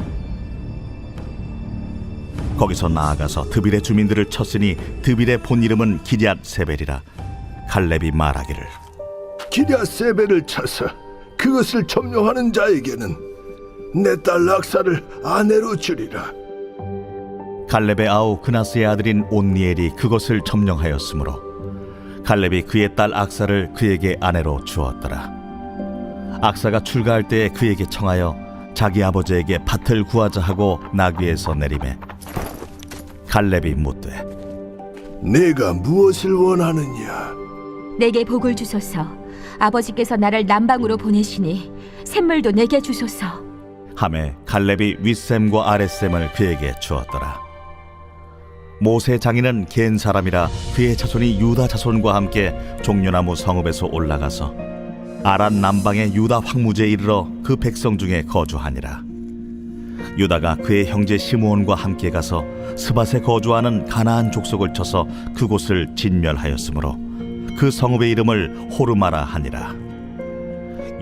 거기서 나아가서 드빌의 주민들을 쳤으니 드빌의 본 이름은 기럇 세벨이라. 갈렙이 말하기를 기럇세벨을 쳐서 그것을 점령하는 자에게는 내 딸 락사를 아내로 주리라. 갈렙의 아우 그나스의 아들인 온니엘이 그것을 점령하였으므로 갈렙이 그의 딸 악사를 그에게 아내로 주었더라. 악사가 출가할 때에 그에게 청하여 자기 아버지에게 밭을 구하자 하고 나귀에서 내리매 갈렙이 묻되 내가 무엇을 원하느냐? 내게 복을 주소서. 아버지께서 나를 남방으로 보내시니 샘물도 내게 주소서. 하매 갈렙이 윗샘과 아랫샘을 그에게 주었더라. 모세 장인은 겐 사람이라 그의 자손이 유다 자손과 함께 종려나무 성읍에서 올라가서 아란 남방의 유다 황무지에 이르러 그 백성 중에 거주하니라. 유다가 그의 형제 시므온과 함께 가서 스밧에 거주하는 가나안 족속을 쳐서 그곳을 진멸하였으므로 그 성읍의 이름을 호르마라 하니라.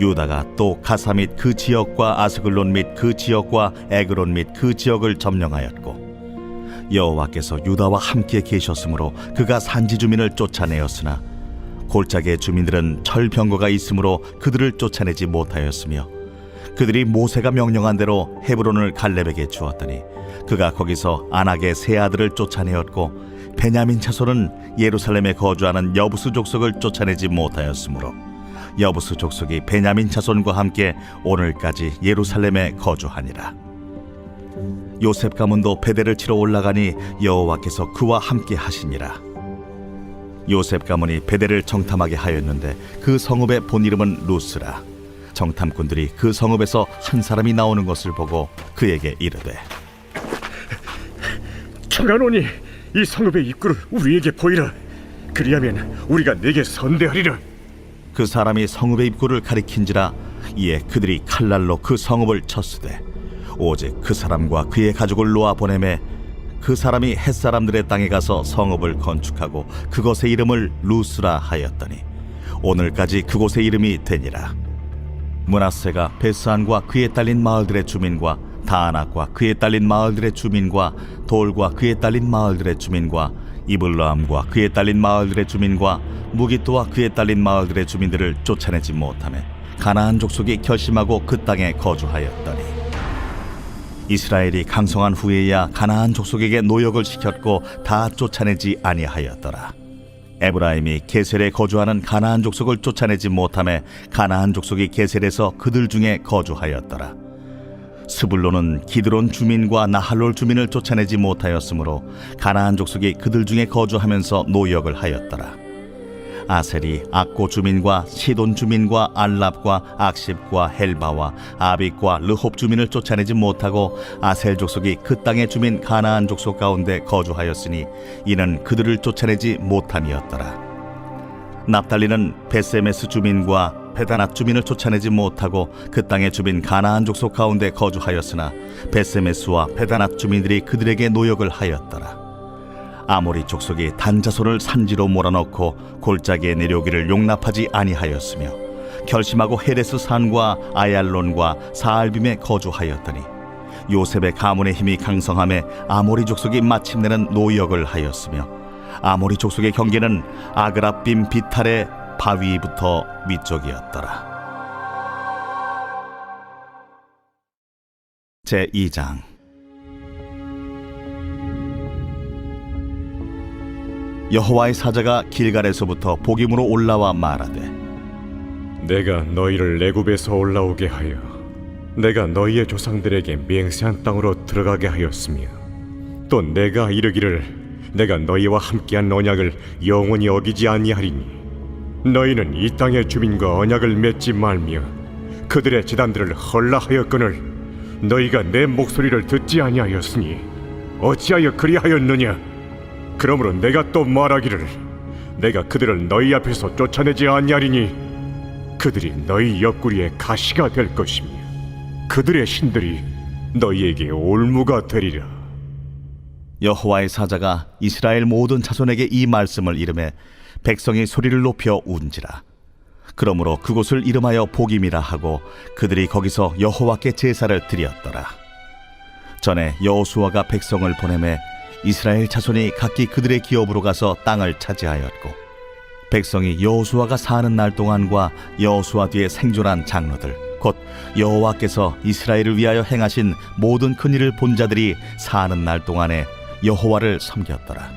유다가 또 가사 및 그 지역과 아스글론 및 그 지역과 에그론 및 그 지역을 점령하였고 여호와께서 유다와 함께 계셨으므로 그가 산지 주민을 쫓아내었으나 골짜기의 주민들은 철병거가 있으므로 그들을 쫓아내지 못하였으며 그들이 모세가 명령한 대로 헤브론을 갈렙에게 주었더니 그가 거기서 아낙의 세 아들을 쫓아내었고 베냐민 자손은 예루살렘에 거주하는 여부스 족속을 쫓아내지 못하였으므로 여부스 족속이 베냐민 자손과 함께 오늘까지 예루살렘에 거주하니라. 요셉 가문도 베델을 치러 올라가니 여호와께서 그와 함께 하시니라. 요셉 가문이 베델을 정탐하게 하였는데 그 성읍의 본 이름은 루스라. 정탐꾼들이 그 성읍에서 한 사람이 나오는 것을 보고 그에게 이르되 청하노니 이 성읍의 입구를 우리에게 보이라. 그리하면 우리가 내게 선대하리라. 그 사람이 성읍의 입구를 가리킨지라. 이에 그들이 칼날로 그 성읍을 쳤으되 오직 그 사람과 그의 가족을 놓아 보내매 그 사람이 햇사람들의 땅에 가서 성읍을 건축하고 그것의 이름을 루스라 하였더니 오늘까지 그곳의 이름이 되니라. 므낫세가 베스안과 그에 딸린 마을들의 주민과 다아낙과 그에 딸린 마을들의 주민과 돌과 그에 딸린 마을들의 주민과 이블라함과 그에 딸린 마을들의 주민과 무기토와 그에 딸린 마을들의 주민들을 쫓아내지 못하며 가나안 족속이 결심하고 그 땅에 거주하였더니 이스라엘이 강성한 후에야 가나안 족속에게 노역을 시켰고 다 쫓아내지 아니하였더라. 에브라임이 게셀에 거주하는 가나안 족속을 쫓아내지 못하며 가나안 족속이 게셀에서 그들 중에 거주하였더라. 스불론은 기드론 주민과 나할롤 주민을 쫓아내지 못하였으므로 가나안 족속이 그들 중에 거주하면서 노역을 하였더라. 아셀이 악고 주민과 시돈 주민과 알랍과 악십과 헬바와 아빅과 르홉 주민을 쫓아내지 못하고 아셀 족속이 그 땅의 주민 가나안 족속 가운데 거주하였으니 이는 그들을 쫓아내지 못함이었더라. 납달리는 베세메스 주민과 베다낫 주민을 쫓아내지 못하고 그 땅의 주민 가나안 족속 가운데 거주하였으나 베세메스와 베다낫 주민들이 그들에게 노역을 하였더라. 아모리 족속이 단자손을 산지로 몰아넣고 골짜기에 내려오기를 용납하지 아니하였으며 결심하고 헤레스 산과 아얄론과 사알빔에 거주하였더니 요셉의 가문의 힘이 강성함에 아모리 족속이 마침내는 노역을 하였으며 아모리 족속의 경계는 아그라빔 비탈의 바위부터 위쪽이었더라. 제2장. 여호와의 사자가 길갈에서부터 복임으로 올라와 말하되, 내가 너희를 애굽에서 올라오게 하여 내가 너희의 조상들에게 맹세한 땅으로 들어가게 하였으며, 또 내가 이르기를 내가 너희와 함께한 언약을 영원히 어기지 아니하리니 너희는 이 땅의 주민과 언약을 맺지 말며 그들의 제단들을 헐라하였거늘 너희가 내 목소리를 듣지 아니하였으니 어찌하여 그리하였느냐? 그러므로 내가 또 말하기를 내가 그들을 너희 앞에서 쫓아내지 아니하리니 그들이 너희 옆구리에 가시가 될 것이며 그들의 신들이 너희에게 올무가 되리라. 여호와의 사자가 이스라엘 모든 자손에게 이 말씀을 이르매 백성이 소리를 높여 운지라. 그러므로 그곳을 이름하여 복임이라 하고 그들이 거기서 여호와께 제사를 드렸더라. 전에 여호수아가 백성을 보내매 이스라엘 자손이 각기 그들의 기업으로 가서 땅을 차지하였고, 백성이 여호수아가 사는 날 동안과 여호수아 뒤에 생존한 장로들 곧 여호와께서 이스라엘을 위하여 행하신 모든 큰 일을 본 자들이 사는 날 동안에 여호와를 섬겼더라.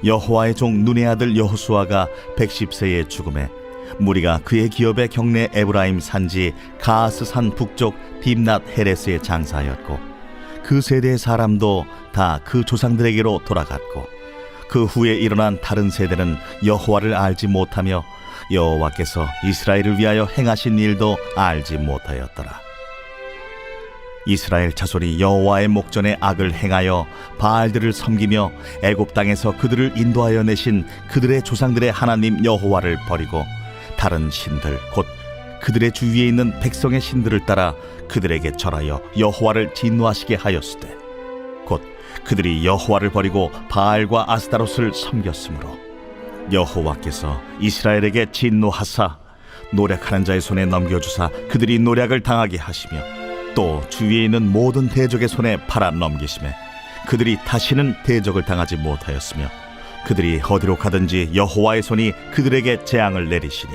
여호와의 종 눈의 아들 여호수아가 110세에 죽음에 무리가 그의 기업의 경내 에브라임 산지 가스산 북쪽 딥낫 헤레스에 장사하였고, 그 세대의 사람도 다 그 조상들에게로 돌아갔고, 그 후에 일어난 다른 세대는 여호와를 알지 못하며 여호와께서 이스라엘을 위하여 행하신 일도 알지 못하였더라. 이스라엘 자손이 여호와의 목전에 악을 행하여 바알들을 섬기며 애굽 땅에서 그들을 인도하여 내신 그들의 조상들의 하나님 여호와를 버리고 다른 신들 곧 그들의 주위에 있는 백성의 신들을 따라 그들에게 절하여 여호와를 진노하시게 하였으되, 곧 그들이 여호와를 버리고 바알과 아스타롯을 섬겼으므로 여호와께서 이스라엘에게 진노하사 노략하는 자의 손에 넘겨주사 그들이 노략을 당하게 하시며, 또 주위에 있는 모든 대적의 손에 팔아 넘기시매 그들이 다시는 대적을 당하지 못하였으며, 그들이 어디로 가든지 여호와의 손이 그들에게 재앙을 내리시니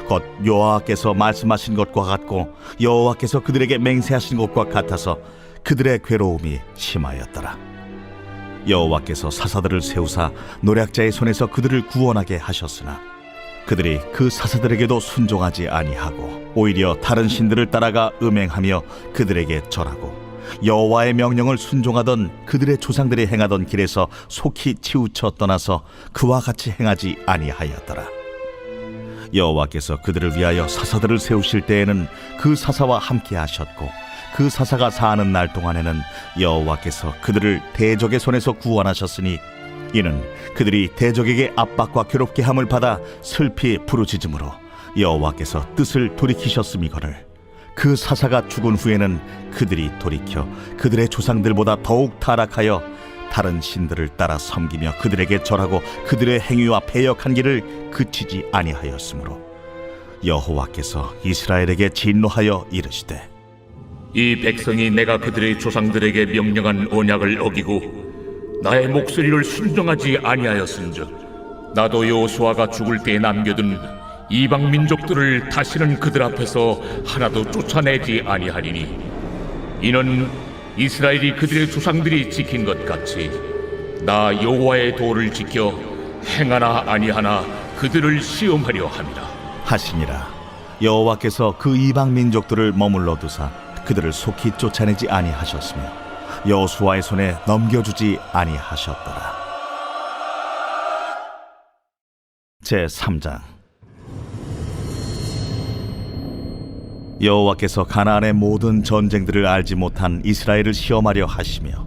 곧 여호와께서 말씀하신 것과 같고 여호와께서 그들에게 맹세하신 것과 같아서 그들의 괴로움이 심하였더라. 여호와께서 사사들을 세우사 노략자의 손에서 그들을 구원하게 하셨으나 그들이 그 사사들에게도 순종하지 아니하고 오히려 다른 신들을 따라가 음행하며 그들에게 절하고 여호와의 명령을 순종하던 그들의 조상들이 행하던 길에서 속히 치우쳐 떠나서 그와 같이 행하지 아니하였더라. 여호와께서 그들을 위하여 사사들을 세우실 때에는 그 사사와 함께 하셨고, 그 사사가 사는 날 동안에는 여호와께서 그들을 대적의 손에서 구원하셨으니, 이는 그들이 대적에게 압박과 괴롭게 함을 받아 슬피 부르짖음으로 여호와께서 뜻을 돌이키셨음이거늘, 그 사사가 죽은 후에는 그들이 돌이켜 그들의 조상들보다 더욱 타락하여 다른 신들을 따라 섬기며 그들에게 절하고 그들의 행위와 패역한 길을 그치지 아니하였으므로 여호와께서 이스라엘에게 진노하여 이르시되, 이 백성이 내가 그들의 조상들에게 명령한 언약을 어기고 나의 목소리를 순종하지 아니하였은즉 나도 여호수아가 죽을 때에 남겨둔 이방 민족들을 다시는 그들 앞에서 하나도 쫓아내지 아니하리니, 이는 이스라엘이 그들의 조상들이 지킨 것 같이 나 여호와의 도를 지켜 행하나 아니하나 그들을 시험하려 함이라 하시니라. 여호와께서 그 이방 민족들을 머물러 두사 그들을 속히 쫓아내지 아니하셨으며 여호수아의 손에 넘겨주지 아니하셨더라. 제3장. 여호와께서 가나안의 모든 전쟁들을 알지 못한 이스라엘을 시험하려 하시며,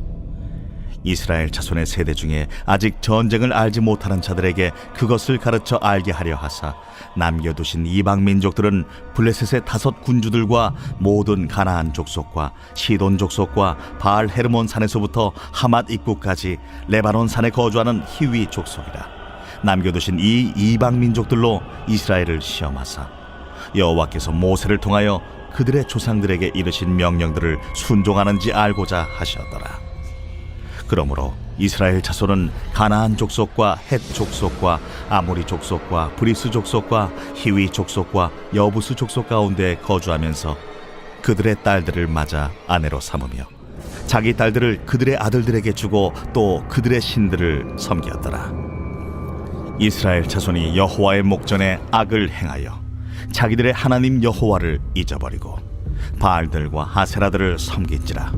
이스라엘 자손의 세대 중에 아직 전쟁을 알지 못하는 자들에게 그것을 가르쳐 알게 하려 하사 남겨두신 이방 민족들은 블레셋의 5 군주들과 모든 가나안 족속과 시돈 족속과 바알 헤르몬 산에서부터 하맛 입구까지 레바논 산에 거주하는 히위 족속이라. 남겨두신 이 이방 민족들로 이스라엘을 시험하사 여호와께서 모세를 통하여 그들의 조상들에게 이르신 명령들을 순종하는지 알고자 하셨더라. 그러므로 이스라엘 자손은 가나안 족속과 헷 족속과 아모리 족속과 브리스 족속과 히위 족속과 여부스 족속 가운데 거주하면서 그들의 딸들을 맞아 아내로 삼으며 자기 딸들을 그들의 아들들에게 주고 또 그들의 신들을 섬겼더라. 이스라엘 자손이 여호와의 목전에 악을 행하여 자기들의 하나님 여호와를 잊어버리고 바알들과 아세라들을 섬긴지라.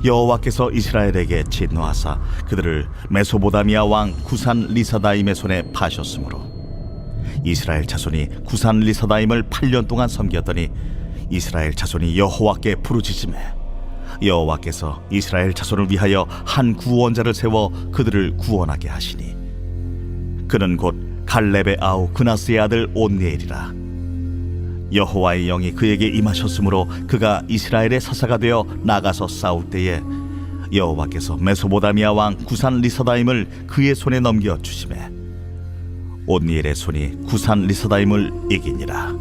여호와께서 이스라엘에게 진노하사 그들을 메소보다미아 왕 구산 리사다임의 손에 파셨으므로 이스라엘 자손이 구산 리사다임을 8년 동안 섬겼더니 이스라엘 자손이 여호와께 부르짖으매 여호와께서 이스라엘 자손을 위하여 한 구원자를 세워 그들을 구원하게 하시니 그는 곧 갈렙의 아우 그나스의 아들 온니엘이라. 여호와의 영이 그에게 임하셨으므로 그가 이스라엘의 사사가 되어 나가서 싸울 때에 여호와께서 메소보다미아 왕 구산 리사다임을 그의 손에 넘겨 주시매 온니엘의 손이 구산 리사다임을 이기니라.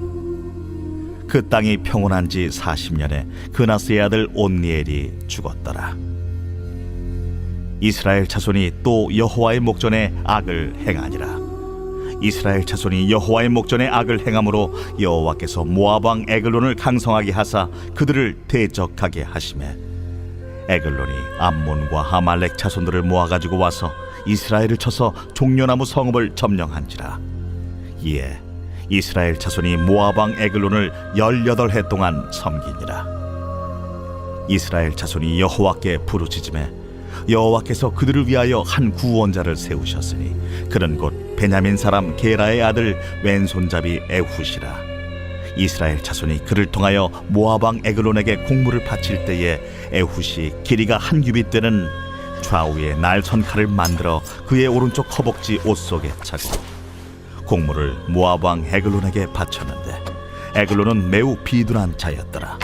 그 땅이 평온한 지 40년에 그나스의 아들 온니엘이 죽었더라. 이스라엘 자손이 또 여호와의 목전에 악을 행하니라. 이스라엘 자손이 여호와의 목전에 악을 행함으로 여호와께서 모압 왕 에글론을 강성하게 하사 그들을 대적하게 하시매 에글론이 암몬과 아말렉 자손들을 모아가지고 와서 이스라엘을 쳐서 종려나무 성읍을 점령한지라. 이에 이스라엘 자손이 모압 왕 에글론을 18해 동안 섬기니라. 이스라엘 자손이 여호와께 부르짖으매 여호와께서 그들을 위하여 한 구원자를 세우셨으니 그는 곧 베냐민 사람 게라의 아들 왼손잡이 에훗이라. 이스라엘 자손이 그를 통하여 모압 왕 에글론에게 공물을 바칠 때에 에훗이 길이가 한 규빗 되는 좌우에 날선 칼을 만들어 그의 오른쪽 허벅지 옷 속에 차고 공물을 모압 왕 에글론에게 바쳤는데 에글론은 매우 비둔한 자였더라.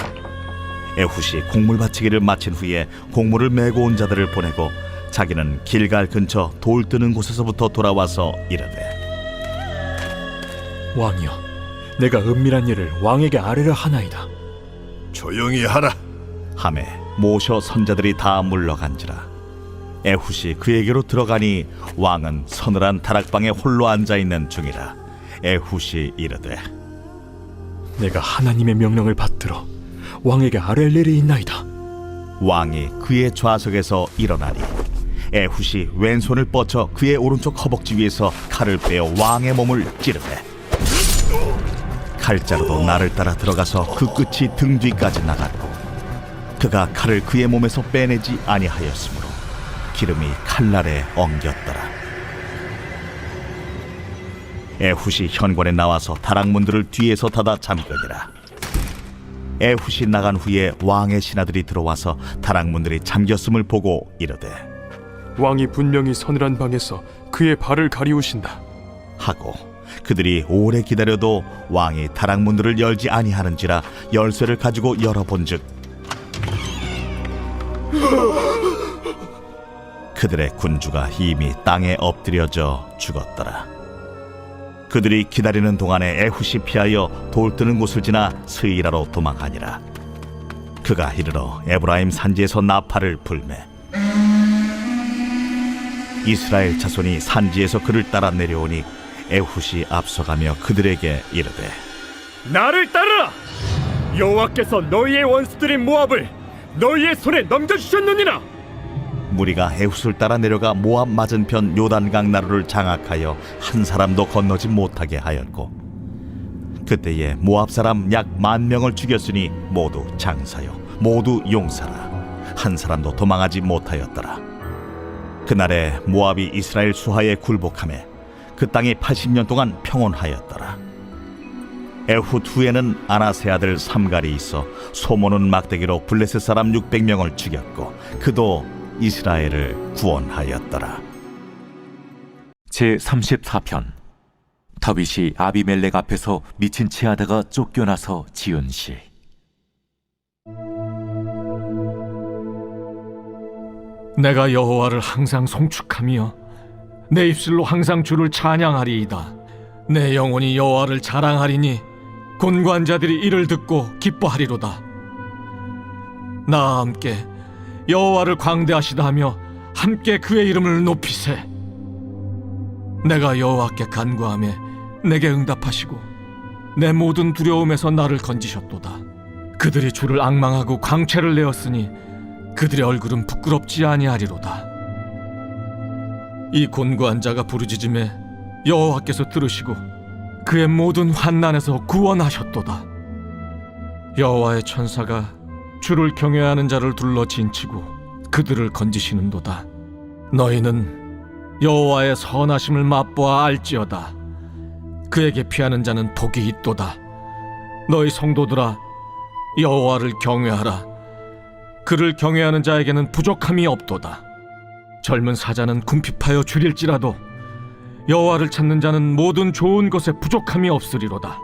에훗이 공물 바치기를 마친 후에 공물을 메고 온 자들을 보내고 자기는 길갈 근처 돌 뜨는 곳에서부터 돌아와서 이르되 왕이여, 내가 은밀한 일을 왕에게 아뢰려 하나이다. 조용히 하라. 하매 모셔 선자들이 다 물러간지라. 에훗이 그에게로 들어가니 왕은 서늘한 다락방에 홀로 앉아있는 중이라. 에훗이 이르되 내가 하나님의 명령을 받들어 왕에게 아뢰 일이 있나이다. 왕이 그의 좌석에서 일어나니 에훗이 왼손을 뻗쳐 그의 오른쪽 허벅지 위에서 칼을 빼어 왕의 몸을 찌르되 칼자루도 나를 따라 들어가서 그 끝이 등 뒤까지 나갔고 그가 칼을 그의 몸에서 빼내지 아니하였으므로 기름이 칼날에 엉겼더라. 에훗이 현관에 나와서 다락문들을 뒤에서 닫아 잠그니라. 에훗이 나간 후에 왕의 신하들이 들어와서 다락문들이 잠겼음을 보고 이르되 왕이 분명히 서늘한 방에서 그의 발을 가리우신다 하고 그들이 오래 기다려도 왕이 다락문들을 열지 아니하는지라 열쇠를 가지고 열어본즉 그들의 군주가 이미 땅에 엎드려져 죽었더라. 그들이 기다리는 동안에 에훗이 피하여 돌 뜨는 곳을 지나 스이라로 도망하니라. 그가 이르러 에브라임 산지에서 나팔을 불매 이스라엘 자손이 산지에서 그를 따라 내려오니 에훗이 앞서가며 그들에게 이르되 나를 따르라! 여호와께서 너희의 원수들인 모압을 너희의 손에 넘겨주셨느니라. 무리가 에훗을 따라 내려가 모압 맞은편 요단강 나루를 장악하여 한 사람도 건너지 못하게 하였고 그때에 모압 사람 약 10,000명을 죽였으니 모두 장사요 모두 용사라. 한 사람도 도망하지 못하였더라. 그날에 모압이 이스라엘 수하에 굴복하매 그 땅이 80년 동안 평온하였더라. 에훗 후에는 아나세 아들 삼갈이 있어 소모는 막대기로 블레셋 사람 600명을 죽였고 그도 이스라엘을 구원하였더라. 제34편 다윗이 아비멜렉 앞에서 미친 채 하다가 쫓겨나서 지은 시. 내가 여호와를 항상 송축하며 내 입술로 항상 주를 찬양하리이다. 내 영혼이 여호와를 자랑하리니 군관자들이 이를 듣고 기뻐하리로다. 나와 함께 여호와를 광대하시다 하며 함께 그의 이름을 높이세. 내가 여호와께 간구하며 내게 응답하시고 내 모든 두려움에서 나를 건지셨도다. 그들이 주를 앙망하고 광채를 내었으니 그들의 얼굴은 부끄럽지 아니하리로다. 이 곤고한 자가 부르짖음에 여호와께서 들으시고 그의 모든 환난에서 구원하셨도다. 여호와의 천사가 주를 경외하는 자를 둘러 진치고 그들을 건지시는도다. 너희는 여호와의 선하심을 맛보아 알지어다. 그에게 피하는 자는 복이 있도다. 너희 성도들아, 여호와를 경외하라. 그를 경외하는 자에게는 부족함이 없도다. 젊은 사자는 궁핍하여 줄일지라도 여호와를 찾는 자는 모든 좋은 것에 부족함이 없으리로다.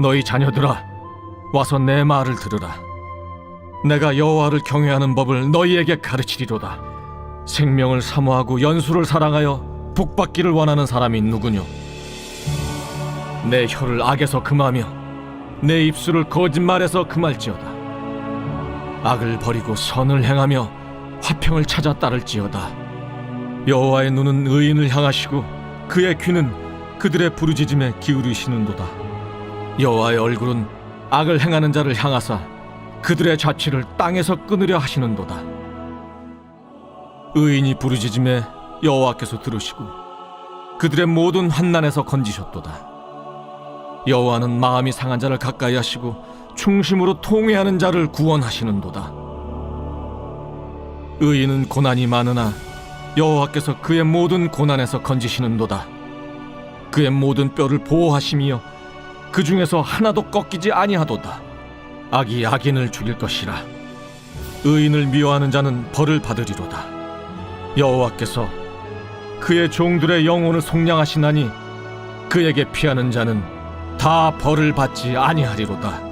너희 자녀들아, 와서 내 말을 들으라. 내가 여호와를 경외하는 법을 너희에게 가르치리로다. 생명을 사모하고 연수를 사랑하여 복받기를 원하는 사람이 누구뇨? 내 혀를 악에서 금하며 내 입술을 거짓말에서 금할지어다. 악을 버리고 선을 행하며 화평을 찾아 따를지어다. 여호와의 눈은 의인을 향하시고 그의 귀는 그들의 부르짖음에 기울이시는도다. 여호와의 얼굴은 악을 행하는 자를 향하사 그들의 자취를 땅에서 끊으려 하시는도다. 의인이 부르짖음에 여호와께서 들으시고 그들의 모든 환난에서 건지셨도다. 여호와는 마음이 상한 자를 가까이 하시고 충심으로 통회하는 자를 구원하시는도다. 의인은 고난이 많으나 여호와께서 그의 모든 고난에서 건지시는도다. 그의 모든 뼈를 보호하시며 그 중에서 하나도 꺾이지 아니하도다. 악이 악인을 죽일 것이라. 의인을 미워하는 자는 벌을 받으리로다. 여호와께서 그의 종들의 영혼을 속량하시나니 그에게 피하는 자는 다 벌을 받지 아니하리로다.